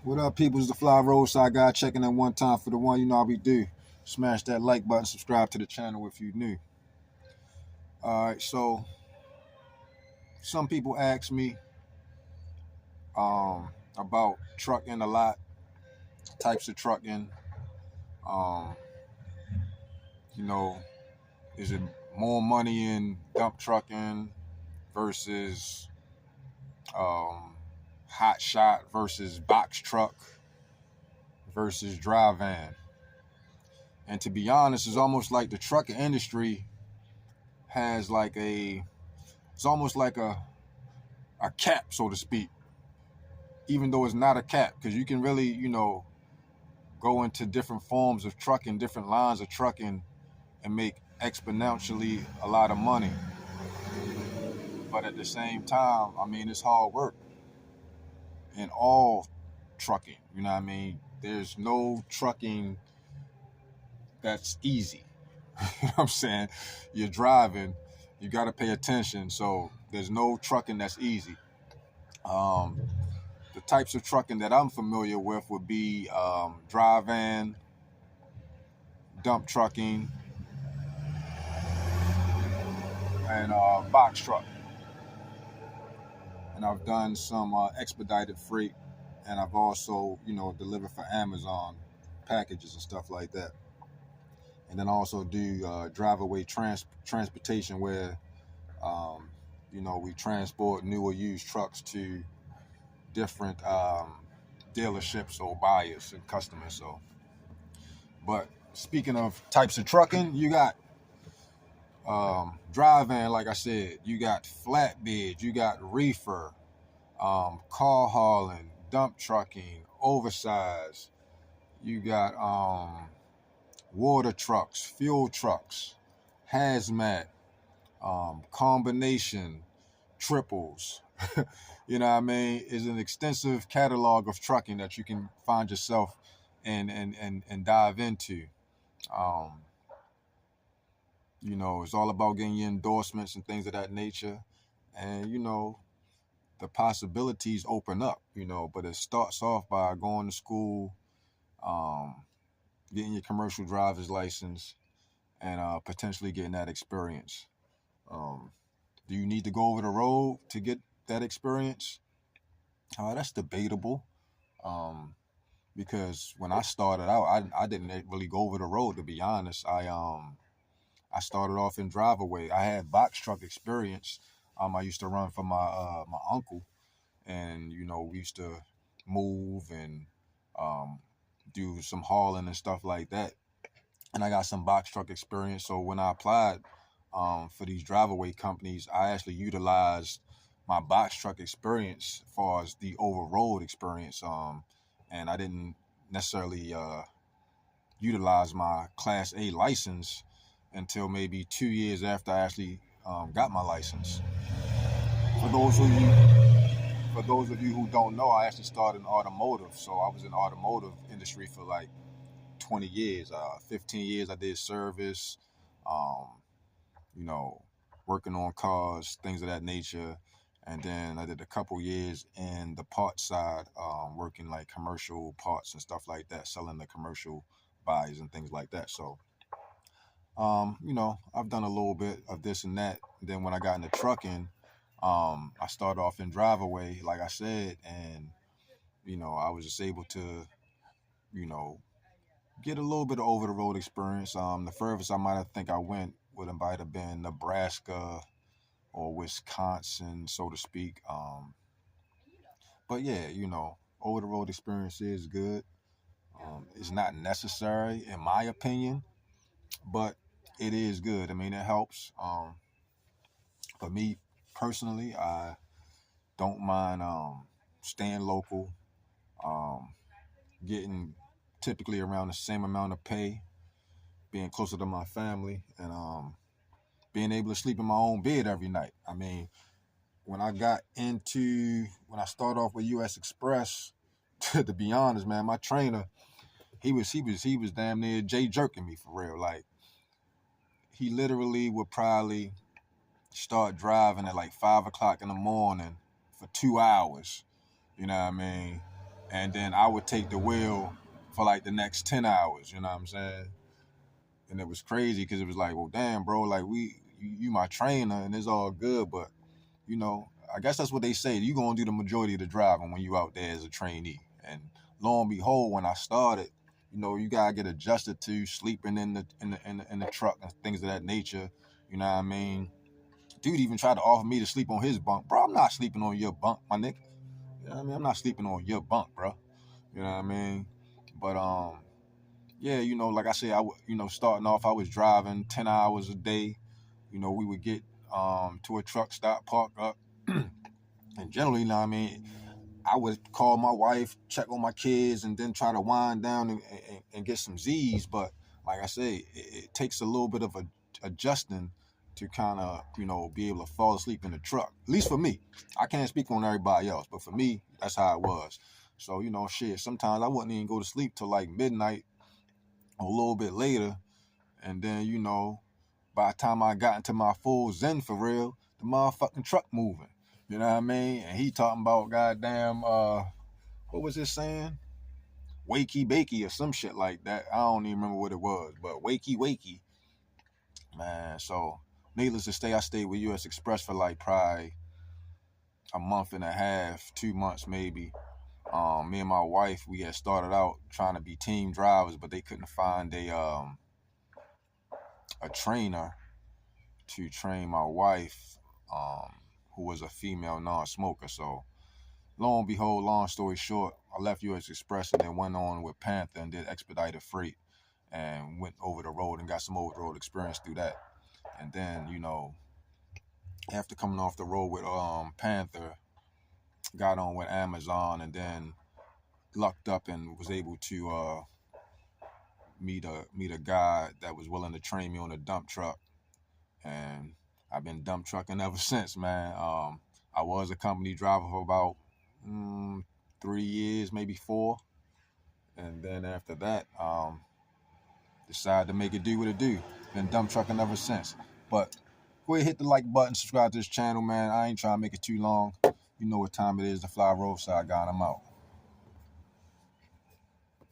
What up, people? It's the Fly Roadside Guy checking in one time for the one. You know how we do. Smash that like button, subscribe to the channel if you're new. All right, so some people ask me about trucking a lot, types of trucking. Um, you know, is it more money in dump trucking versus um, hot shot versus box truck versus dry van? And to be honest, it's almost like the trucking industry has it's almost like a cap, so to speak, even though it's not a cap, because you can really, go into different forms of trucking, different lines of trucking, and make exponentially a lot of money. But at the same time, I mean, it's hard work in all trucking. You know what I mean? There's no trucking that's easy. You know what I'm saying? You're driving, you got to pay attention. So there's no trucking that's easy. Um, the types of trucking that I'm familiar with would be dry van, dump trucking, and box truck. And I've done some expedited freight, and I've also, delivered for Amazon packages and stuff like that. And then I also do drive-away transportation where, um, we transport new or used trucks to different dealerships or buyers and customers. So, but speaking of types of trucking, you got dry van, like I said, you got flatbed, you got reefer, car hauling, dump trucking, oversized. You got water trucks, fuel trucks, hazmat, combination, triples. You know what I mean? It's an extensive catalog of trucking that you can find yourself and dive into. Um, it's all about getting your endorsements and things of that nature. And, the possibilities open up, but it starts off by going to school, um, getting your commercial driver's license, and potentially getting that experience. Um, do you need to go over the road to get that experience? That's debatable. Um, because when I started out, I didn't really go over the road, to be honest. I started off in drive-away. I had box truck experience. I used to run for my uncle, and we used to move and um, do some hauling and stuff like that. And I got some box truck experience. So when I applied for these drive-away companies, I actually utilized my box truck experience as far as the over-road experience. And I didn't necessarily utilize my Class A license until maybe 2 years after I actually got my license. For those of you, for those of you who don't know, I actually started in automotive. So I was in the automotive industry for like 20 years. 15 years I did service, um, you know, working on cars, things of that nature. And then I did a couple years in the parts side, working like commercial parts and stuff like that, selling the commercial buys and things like that. So, I've done a little bit of this and that. And then when I got into trucking, I started off in drive away, like I said, and I was just able to, you know, get a little bit of over the road experience. The furthest I might have think I went would have might have been Nebraska or Wisconsin, so to speak. But yeah, over the road experience is good. It's not necessary in my opinion, but it is good. I mean, it helps. For me personally, I don't mind staying local, um, getting typically around the same amount of pay, being closer to my family, and being able to sleep in my own bed every night. I mean, when I started off with U.S. Express, to be honest, man, my trainer, he was damn near Jay jerking me for real. Like he literally would probably start driving at like 5 o'clock in the morning for 2 hours. You know what I mean? and then I would take the wheel for like the next 10 hours, you know what I'm saying? And it was crazy because it was like, well, damn, bro, like you my trainer and it's all good, but you know, I guess that's what they say. You gonna do the majority of the driving when you out there as a trainee. And lo and behold, when I started, you know, you gotta get adjusted to sleeping in the truck and things of that nature. You know what I mean? Dude even tried to offer me to sleep on his bunk, bro. I'm not sleeping on your bunk, my nigga. You know what I mean? I'm not sleeping on your bunk, bro. You know what I mean? But yeah, you know, like I said, starting off, I was driving 10 hours a day. You know, we would get to a truck stop, park up, and generally, you know what I mean, I would call my wife, check on my kids, and then try to wind down and get some Z's. But like I say, it takes a little bit of adjusting to kind of, you know, be able to fall asleep in the truck. At least for me. I can't speak on everybody else, but for me, that's how it was. So, you know, shit, sometimes I wouldn't even go to sleep till like midnight or a little bit later. And then, you know, by the time I got into my full zen for real, the motherfucking truck moving. You know what I mean? And he talking about goddamn, what was he saying? Wakey bakey or some shit like that. I don't even remember what it was, but wakey, man. So, needless to say, I stayed with US Express for like probably a month and a half, 2 months maybe. Me and my wife, we had started out trying to be team drivers, but they couldn't find a trainer to train my wife, who was a female non-smoker. So, lo and behold, long story short, I left US Express and then went on with Panther and did expedited freight and went over the road and got some over-the-road experience through that. And then, you know, after coming off the road with Panther, got on with Amazon and then lucked up and was able to meet a guy that was willing to train me on a dump truck. And I've been dump trucking ever since, man. I was a company driver for about 3 years, maybe 4. And then after that, decided to make it do what it do. Been dump trucking ever since. But go ahead, hit the like button, subscribe to this channel, man. I ain't trying to make it too long. You know what time it is, the Fly Roadside guy, and I'm out.